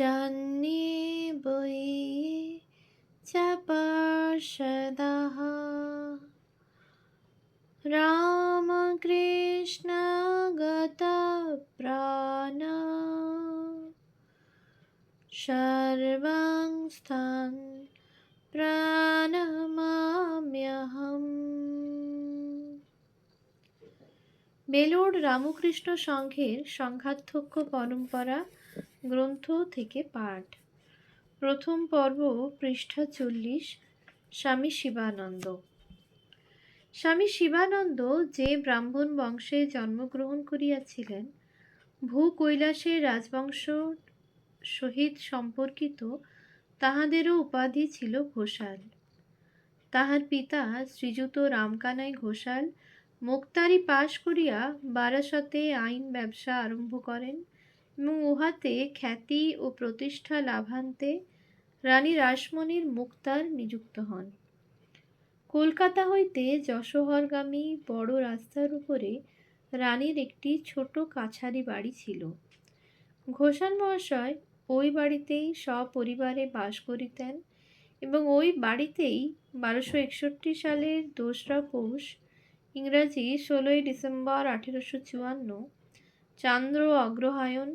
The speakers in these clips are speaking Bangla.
शन्ये वै च पार्षदाः रामकृष्ण गतप्राणा सर्वंस्तान् প্রণমাম্যহম। বেলুড় রামকৃষ্ণ সংঘের সংঘাধ্যক্ষ পরম্পরা গ্রন্থ থেকে পাঠ। প্রথম পর্ব, পৃষ্ঠা 40। স্বামী শিবানন্দ। স্বামী শিবানন্দ যে ব্রাহ্মণ বংশে জন্মগ্রহণ করিয়াছিলেন, ভূ কৈলাসের রাজবংশ সহিত সম্পর্কিত তাহাদেরও উপাধি ছিল ঘোষাল। তাহার পিতা শ্রীযুত রামকানাই ঘোষাল মুক্তারি পাশ করিয়া বারাসতে আইন ব্যবসা আরম্ভ করেন এবং উহাতে খ্যাতি ও প্রতিষ্ঠা লাভান্তে রানী রাসমণির মুক্তার নিযুক্ত হন। কলকাতা হইতে যশোহরগামী বড় রাস্তার উপরে রানীর একটি ছোট কাছারি বাড়ি ছিল। ঘোষাল মহাশয় ওই বাড়িতেই সপরিবারে বাস করিতেন এবং ওই বাড়িতেই 1261 সালের 2রা পৌষ, ইংরাজি 16ই ডিসেম্বর 1854, চান্দ্র অগ্রহায়ণ,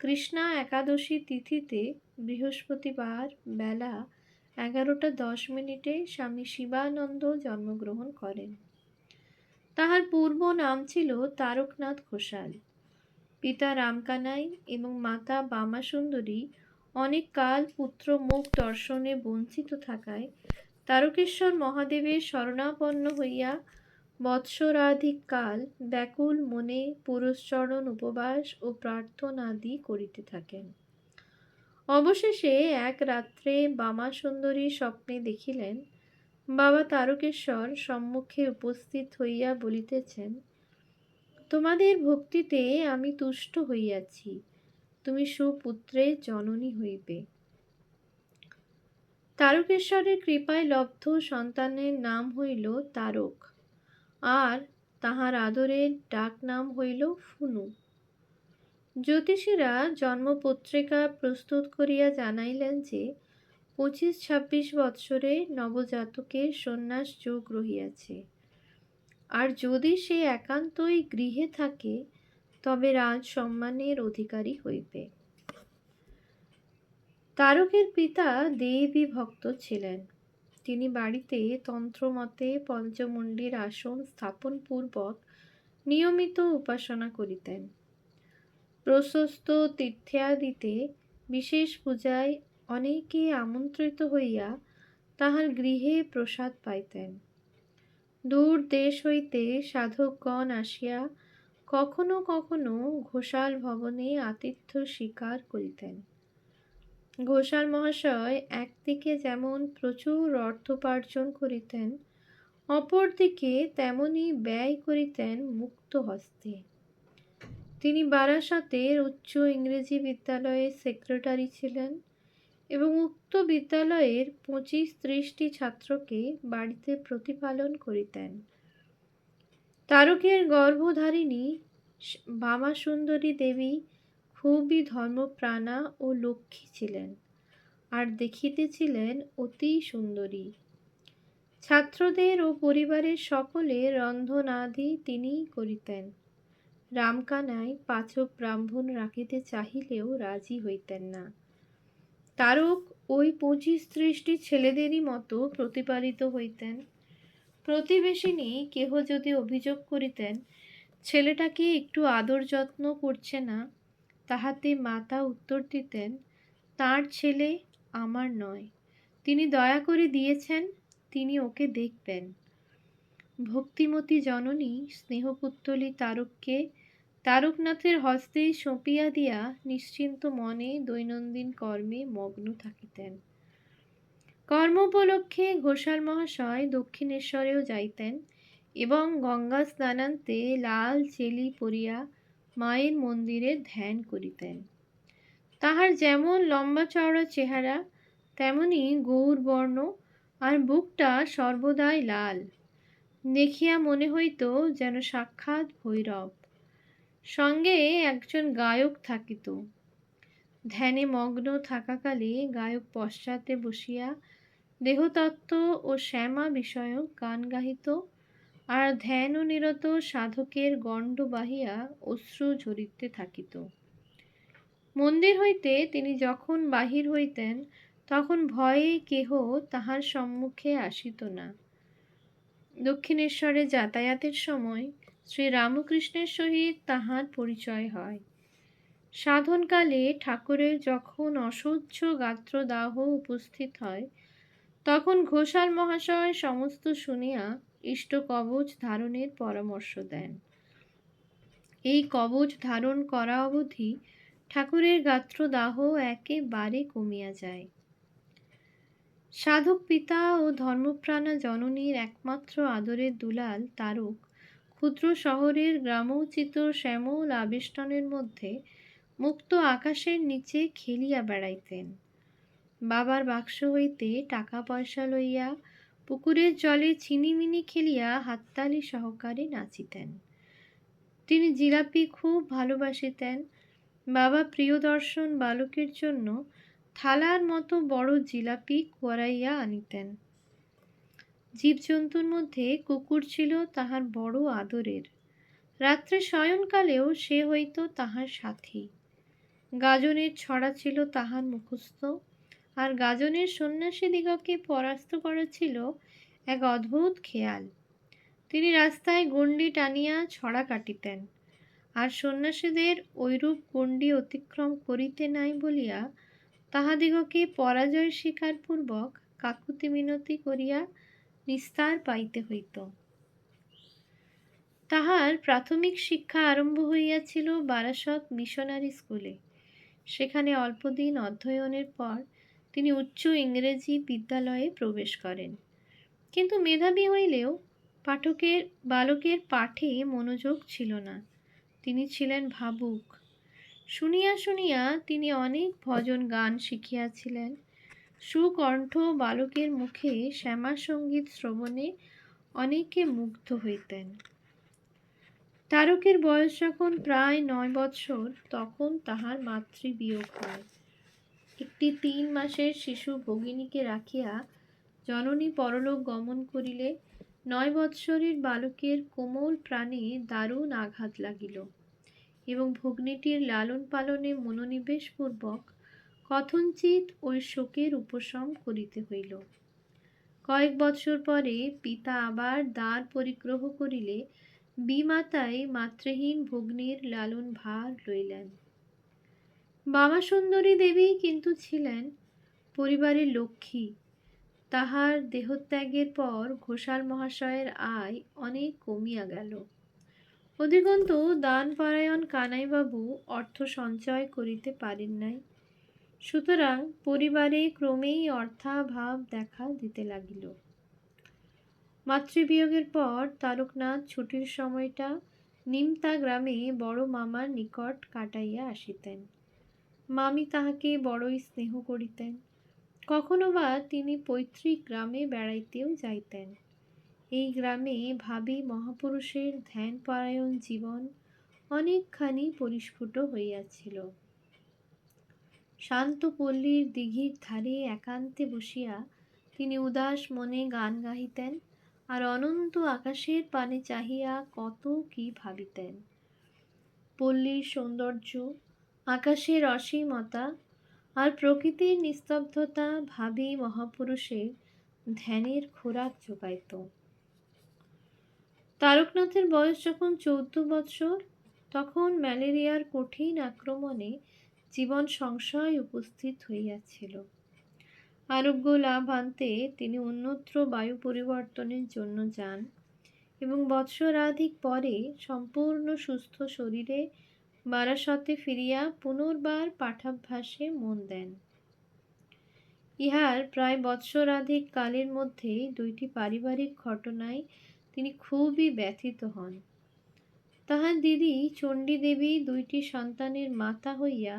কৃষ্ণা একাদশী তিথিতে বৃহস্পতিবার বেলা 11:10 স্বামী শিবানন্দ জন্মগ্রহণ করেন। তাহার পূর্ব নাম ছিল তারকনাথ ঘোষাল। পিতা রামকানাই এবং মাতা বামাসুন্দরী অনেক কাল পুত্র মুখ দর্শনে বঞ্চিত থাকায় তারকেশ্বর মহাদেবের শরণাপন্ন হইয়া বৎসরাধিক কাল ব্যাকুল মনে পুরশ্চরণ উপবাস ও প্রার্থনাদি করিতে থাকেন। অবশেষে এক রাত্রে বামাসুন্দরী স্বপ্নে দেখিলেন, বাবা তারকেশ্বর সম্মুখে উপস্থিত হইয়া বলিতেছেন, তোমাদের ভক্তিতে আমি তুষ্ট হইয়াছি, তুমি সুপুত্রের জননী হইবে। তারকেশ্বরের কৃপায় লব্ধ সন্তানের নাম হইল তারক, আর তাহার আদরের ডাক নাম হইল ফুনু। জ্যোতিষীরা জন্মপত্রিকা প্রস্তুত করিয়া জানাইলেন যে 25-26 বৎসরে নবজাতকের সন্ন্যাস যোগ রহিয়াছে, আর যদি সে একান্তই গৃহে থাকে তবে রাজ সম্মানের অধিকারী হইবে। তারকের পিতা দেবী ভক্ত ছিলেন। তিনি বাড়িতে তন্ত্রমতে পঞ্চমুণ্ডির আসন স্থাপন পূর্বক নিয়মিত উপাসনা করিতেন। প্রশস্ত তীর্থাদিতে বিশেষ পূজায় অনেকে আমন্ত্রিত হইয়া তাহার গৃহে প্রসাদ পাইতেন। দূর দেশ হইতে সাধকগণ আসিয়া কখনো কখনো ঘোষাল ভবনে আতিথ্য স্বীকার করিতেন। ঘোষাল মহাশয় একদিকে যেমন প্রচুর অর্থোপার্জন করিতেন, অপরদিকে তেমনি ব্যয় করিতেন মুক্ত হস্তে। তিনি বারাসতের উচ্চ ইংরেজি বিদ্যালয়ের সেক্রেটারি ছিলেন এবং উক্ত বিদ্যালয়ের 25-30টি ছাত্রকে বাড়িতে প্রতিপালন করিতেন। তারকের গর্ভধারিণী বামাসুন্দরী দেবী খুবই ধর্মপ্রাণা ও লক্ষ্মী ছিলেন, আর দেখিতে ছিলেন অতি সুন্দরী। ছাত্রদের ও পরিবারের সকলের রন্ধনাদি তিনিই করিতেন। রামকানাই পাচক ব্রাহ্মণ রাখিতে চাহিলেও রাজি হইতেন না। তারক ওই 25-30টি ছেলেদেরই মতো প্রতিপালিত হইতেন। প্রতিবেশিনী কেহ যদি অভিযোগ করিতেন ছেলেটাকে একটু আদর যত্ন করছে না, তাহাতে মাতা উত্তর দিতেন, তাঁর ছেলে, আমার নয়, তিনি দয়া করে দিয়েছেন, তিনি ওকে দেখবেন। ভক্তিমতী জননী স্নেহপুত্তলী তারককে তারকনাথের হস্তে সঁপিয়া দিয়া নিশ্চিন্ত মনে দৈনন্দিন কর্মে মগ্ন থাকিতেন। কর্ম উপলক্ষে ঘোষাল মহাশয় দক্ষিণেশ্বরেও যাইতেন এবং গঙ্গা স্নানান্তে লাল চেলি পরিয়া মায়ের মন্দিরে ধ্যান করিতেন। তাহার যেমন লম্বা চওড়া চেহারা, তেমনি গৌরবর্ণ, আর বুকটা সর্বদাই লাল। দেখিয়া মনে হইত যেন সাক্ষাৎ ভৈরব। সঙ্গে একজন গায়ক থাকিত। ধ্যানে মগ্ন থাকাকালে গায়ক পশ্চাতে বসিয়া দেহতত্ত্ব ও শ্যামা বিষয়ক গান গাহিত, আর ধ্যান ও নিরত সাধকের গণ্ড বাহিয়া অশ্রু ঝরিতে থাকিত। মন্দির হইতে তিনি যখন বাহির হইতেন, তখন ভয়ে কেহ তাহার সম্মুখে আসিত না। দক্ষিণেশ্বরে যাতায়াতের সময় শ্রী রামকৃষ্ণের সহিত তাহার পরিচয় হয়। সাধনকালে ঠাকুরের যখন অসহ্য গাত্রদাহ উপস্থিত হয়, তখন ঘোষাল মহাশয় সমস্ত শুনিয়া ইষ্ট কবচ ধারণের পরামর্শ দেন। এই কবচ ধারণ করা অবধি ঠাকুরের গাত্রদাহ একেবারে কমিয়া যায়। সাধক পিতা ও ধর্মপ্রাণা জননীর একমাত্র আদরের দুলাল তারক ক্ষুদ্র শহরের গ্রামোচিত শ্যামল আবেষ্টনের মধ্যে মুক্ত আকাশের নিচে খেলিয়া বেড়াইতেন। বাবার বাক্স হইতে টাকা পয়সা লইয়া পুকুরের জলে ছিনিমিনি খেলিয়া হাততালি সহকারে নাচিতেন। তিনি জিলাপি খুব ভালোবাসিতেন। বাবা প্রিয়দর্শন বালকের জন্য থালার মতো বড় জিলাপি করাইয়া আনিতেন। জীবজন্তুর মধ্যে কুকুর ছিল তাহার বড় আদরের। রাত্রে শয়নকালেও সে হইত তাহার সাথী। গাজনের ছড়া ছিল তাহার মুখস্থ, আর গাজনের সন্ন্যাসীদিগকে পরাস্ত করা ছিল এক অদ্ভুত খেয়াল। তিনি রাস্তায় গণ্ডি টানিয়া ছড়া কাটিতেন, আর সন্ন্যাসীদের ঐরূপ গণ্ডি অতিক্রম করিতে নাই বলিয়া তাহাদিগকে পরাজয় স্বীকারপূর্বক কাকুতি মিনতি করিয়া নিস্তার পাইতে হইত। তাহার প্রাথমিক শিক্ষা আরম্ভ হইয়াছিল বারাসত মিশনারি স্কুলে। সেখানে অল্পদিন অধ্যয়নের পর তিনি উচ্চ ইংরেজি বিদ্যালয়ে প্রবেশ করেন। কিন্তু মেধাবী হইলেও বালকের পাঠে মনোযোগ ছিল না। তিনি ছিলেন ভাবুক। শুনিয়া শুনিয়া তিনি অনেক ভজন গান শিখিয়াছিলেন। সুকণ্ঠ বালকের মুখে শ্যামা সঙ্গীত শ্রবণে অনেকে মুগ্ধ হইতেন। তারকের বয়স যখন প্রায় 9 বৎসর, তখন তাহার মাতৃবিয়োগ হয়। একটি 3 মাসের শিশু ভগিনীকে রাখিয়া জননী পরলোক গমন করিলে 9 বৎসরের বালকের কোমল প্রাণে দারুণ আঘাত লাগিল, এবং ভগ্নীটির লালন পালনে মনোনিবেশপূর্বক কথঞ্চিৎ ওই শোকের উপশম করিতে হইল। কয়েক বৎসর পরে পিতা আবার দ্বার পরিগ্রহ করিলে বিমাতাই মাতৃহীন ভগ্নীর লালন ভার লইলেন। বামাসুন্দরী দেবী কিন্তু ছিলেন পরিবারের লক্ষ্মী। তাহার দেহত্যাগের পর ঘোষাল মহাশয়ের আয় অনেক কমিয়া গেল। অধিকন্তু দানপরায়ণ কানাইবাবু অর্থ সঞ্চয় করিতে পারেন নাই। সুতরাং পরিবারে ক্রমেই অর্থাভাব দেখা দিতে লাগিল। মাতৃবিয়োগের পর তারকনাথ ছুটির সময়টা নিমতা গ্রামে বড় মামার নিকট কাটাইয়া আসিতেন। মামি তাহাকে বড়ই স্নেহ করিতেন। কখনো বা তিনি পৈতৃক গ্রামে বেড়াইতেও যাইতেন। এই গ্রামে ভাবী মহাপুরুষের ধ্যানপরায়ণ জীবন অনেকখানি পরিস্ফুট হইয়াছিল। শান্ত পল্লীর দিঘির ধারে একান্তে বসিয়া তিনি উদাস মনে গান গাহিতেন, আর অনন্ত আকাশের পানে চাহিয়া কত কি ভাবিতেন। পল্লীর সৌন্দর্য, আকাশের অসীমতা আর প্রকৃতির নিস্তব্ধতা ভাবী মহাপুরুষের ধ্যানের খোরাক যোগাইত। তারকনাথের বয়স যখন 14 বৎসর, তখন ম্যালেরিয়ার কঠিন আক্রমণে জীবন সংশয় উপস্থিত হইয়াছিল। আরোগ্য লাভ আনতে তিনি অন্যত্র বায়ু পরিবর্তনের জন্য যান, এবং বৎসরাধিক পরে সম্পূর্ণ সুস্থ শরীরে বারাসতে ফিরিয়া পুনর্বার পাঠাভ্যাসে মন দেন। ইহার প্রায় বৎসরাধিক কালের মধ্যে 2টি পারিবারিক ঘটনায় তিনি খুবই ব্যথিত হন। তাহার দিদি চণ্ডী দেবী 2টি সন্তানের মাতা হইয়া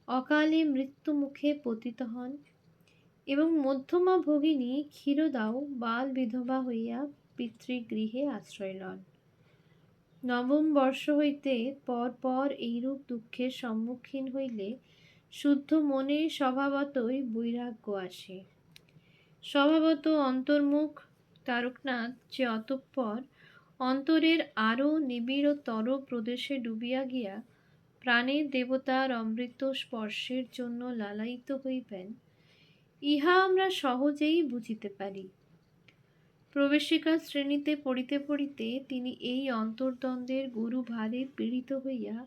অকালে মৃত্যু মুখে পতিত হন, এবং মধ্যমা ভগিনী ক্ষীরদাও বাল বিধবা হইয়া পিতৃগৃহে আশ্রয় লন। নবম বর্ষ হইতে পর পর এইরূপ দুঃখের সম্মুখীন হইলে শুদ্ধ মনে স্বভাবতই বৈরাগ্য আসে। স্বভাবত অন্তর্মুখ তারকনাথ যে অতঃপর অন্তরের আরও নিবিড়তর প্রদেশে ডুবিয়া গিয়া প্রাণের দেবতার অমৃত স্পর্শের জন্য লালায়িত হইবেন, ইহা আমরা সহজেই বুঝিতে পারি। প্রবেশিকা শ্রেণীতে পড়িতে পড়িতে তিনি এই অন্তর্দ্বন্দ্বের গুরু ভারে পীড়িত হইয়া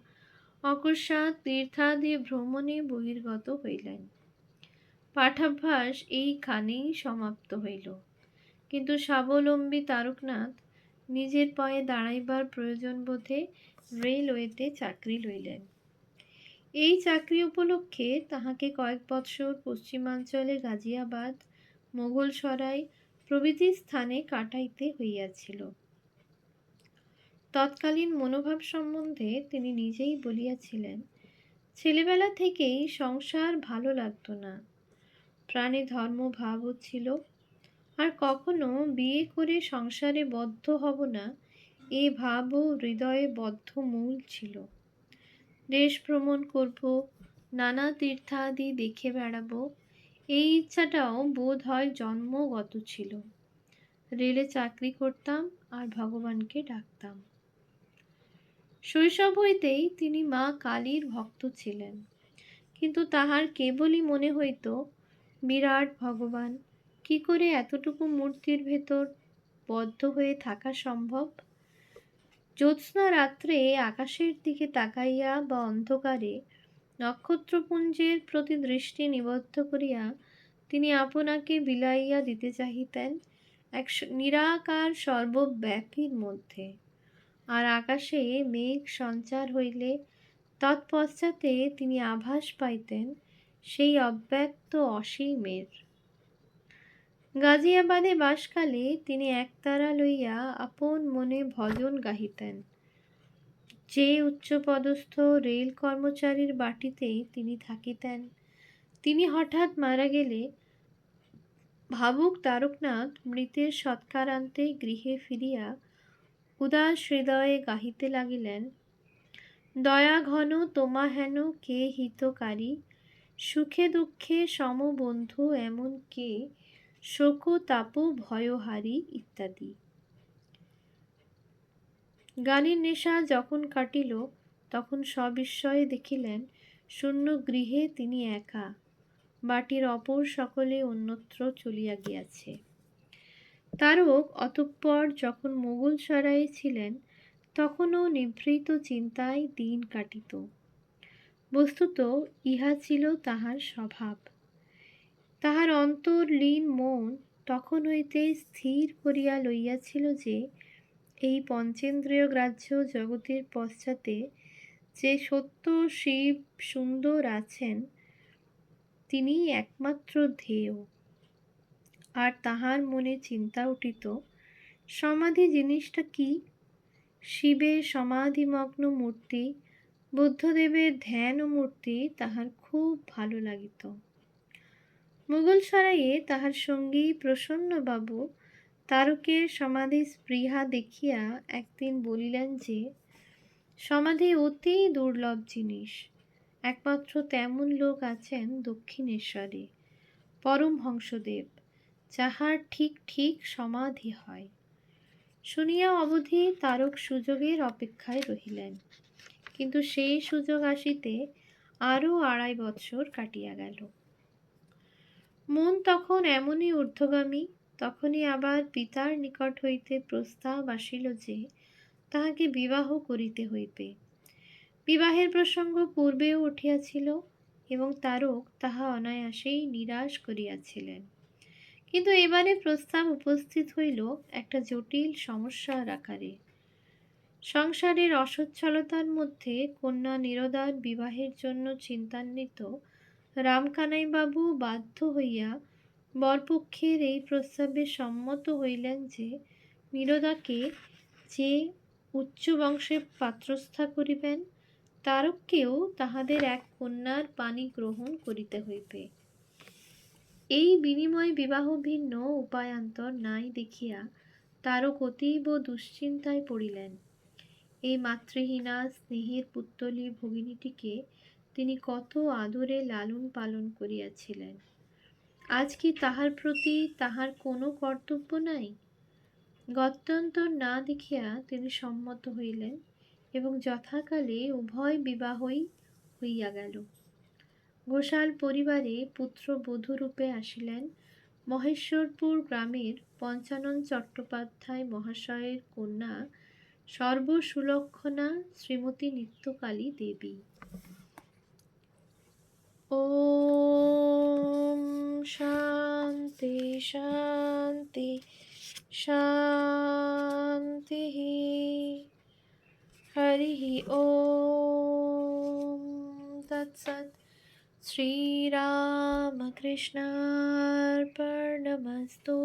অকস্মাৎ তীর্থাদি ভ্রমণে বহির্গত হইলেন। পাঠাভ্যাস এইখানেই সমাপ্ত হইল। কিন্তু স্বাবলম্বী তারকনাথ নিজের পায়ে দাঁড়াইবার প্রয়োজন বোধে রেলওয়েতে চাকরি লইলেন। এই চাকরি উপলক্ষে তাহাকে কয়েক বৎসর পশ্চিমাঞ্চলে গাজিয়াবাদ, মোগলসরাই প্রভৃতি স্থানে কাটাইতে হইয়াছিল। তৎকালীন মনোভাব সম্বন্ধে তিনি নিজেই বলিয়াছিলেন, ছেলেবেলা থেকেই সংসার ভালো লাগত না, প্রাণে ধর্মভাবও ছিল, আর কখনো বিয়ে করে সংসারে বদ্ধ হব না এ ভাবও হৃদয়ে বদ্ধ মূল ছিল। দেশ ভ্রমণ করব, নানা তীর্থাদি দেখে বেড়াবো, এই ইচ্ছাটাও বোধ হয় জন্মগত ছিল। রেলে চাকরি করতাম আর ভগবানকে ডাকতাম। শৈশব হইতেই তিনি মা কালীর ভক্ত ছিলেন, কিন্তু তাহার কেবলই মনে হইত বিরাট ভগবান, কি করে এতটুকু মূর্তির ভেতর বদ্ধ হয়ে থাকা সম্ভব? জ্যোৎস্না রাত্রে আকাশের দিকে তাকাইয়া বা অন্ধকারে নক্ষত্রপুঞ্জের প্রতি দৃষ্টি নিবদ্ধ করিয়া তিনি আপনাকে বিলাইয়া দিতে চাহিতেন এক নিরাকার সর্বব্যাপীর মধ্যে। আর আকাশে মেঘ সঞ্চার হইলে তৎপশ্চাতে তিনি আভাস পাইতেন সেই অব্যক্ত অসীমের। গাজিয়াবাদে বাসকালে তিনি একতারা লইয়া আপন মনে ভজন গাহিতেন। যে উচ্চপদস্থ রেল কর্মচারীর বাটিতে তিনি থাকিতেন, তিনি হঠাৎ মারা গেলে ভাবুক তারকনাথ মৃতের সৎকারান্তে গৃহে ফিরিয়া উদাস হৃদয়ে গাহিতে লাগিলেন, দয়া ঘন তোমা হেন কে হিতকারী, সুখে দুঃখে সমবন্ধু এমন কে, শোক তাপ ভয়হারী ইত্যাদি। গানের নেশা যখন কাটিল তখন সবিস্ময়ে দেখিলেন শূন্য গৃহে তিনি একা, বাটির অপর সকলে অন্যত্র চলিয়া গিয়াছে। তারক অতঃপর যখন মোগলসরায়ে ছিলেন তখনও নিভৃত চিন্তায় দিন কাটিত। বস্তুত ইহা ছিল তাহার স্বভাব। তাহার অন্তর্লীন মন তখন হইতে স্থির করিয়া লইয়াছিল যে এই পঞ্চেন্দ্রিয় গ্রাহ্য জগতের পশ্চাতে যে সত্য শিব সুন্দর আছেন, তিনি একমাত্র ধ্যেয়। আর তাহার মনে চিন্তা উঠিত, সমাধি জিনিসটা কি? শিবের সমাধিমগ্ন মূর্তি, বুদ্ধদেবের ধ্যান মূর্তি তাহার খুব ভালো লাগিত। মুঘলসরাইয়ে তাহার সঙ্গী প্রসন্নবাবু তারকের সমাধি স্পৃহা দেখিয়া একদিন বলিলেন যে, সমাধি অতি দুর্লভ জিনিস, একমাত্র তেমন লোক আছেন দক্ষিণেশ্বরে, পরমহংসদেব, যাহার ঠিক ঠিক সমাধি হয়। শুনিয়া অবধি তারক সুযোগের অপেক্ষায় রহিলেন, কিন্তু সেই সুযোগ আসিতে আরও 2.5 বৎসর কাটিয়া গেল। মন তখন এমনই ঊর্ধ্বগামী, তখনই আবার পিতার নিকট হইতে প্রস্তাব আসিল যে তাহাকে বিবাহ করিতে হইবে। বিবাহের প্রসঙ্গ পূর্বেও উঠিয়াছিল এবং তারক তাহা অনায়াসেই নিরাশ করিয়াছিলেন, কিন্তু এবারে প্রস্তাব উপস্থিত হইল একটা জটিল সমস্যার আকারে। সংসারের অসচ্ছলতার মধ্যে কন্যা নীরদার বিবাহের জন্য চিন্তান্বিত রামকানাইবাবু বাধ্য হইয়া বরপক্ষের এই প্রস্তাবে সম্মত হইলেন যে নীরদাকে যে উচ্চ বংশে পাত্রস্থা করিবেন, তারককেও তাহাদের এক কন্যার পাণি গ্রহণ করিতে হইবে। এই বিনিময় বিবাহ ভিন্ন উপায়ান্তর নাই দেখিয়া তারক অতীব দুশ্চিন্তায় পড়িলেন। এই মাতৃহীনা স্নেহের পুত্তলী ভগিনীটিকে তিনি কত আদরে লালন পালন করিয়াছিলেন। আজ কি তাহার প্রতি তাহার কোনো কর্তব্য নাই? গত্যন্তর না দেখিয়া তিনি সম্মত হইলেন এবং যথাকালে উভয় বিবাহই হইয়া গেল। ঘোষাল পরিবারে পুত্র বধূরূপে আসিলেন মহেশ্বরপুর গ্রামের পঞ্চানন চট্টোপাধ্যায় মহাশয়ের কন্যা সর্বসুলক্ষণা শ্রীমতী নিত্যকালী দেবী। ওম শান্তি শান্তি শান্তি। হরি ওম তৎসৎ। শ্রীরামকৃষ্ণার্পণমস্তু।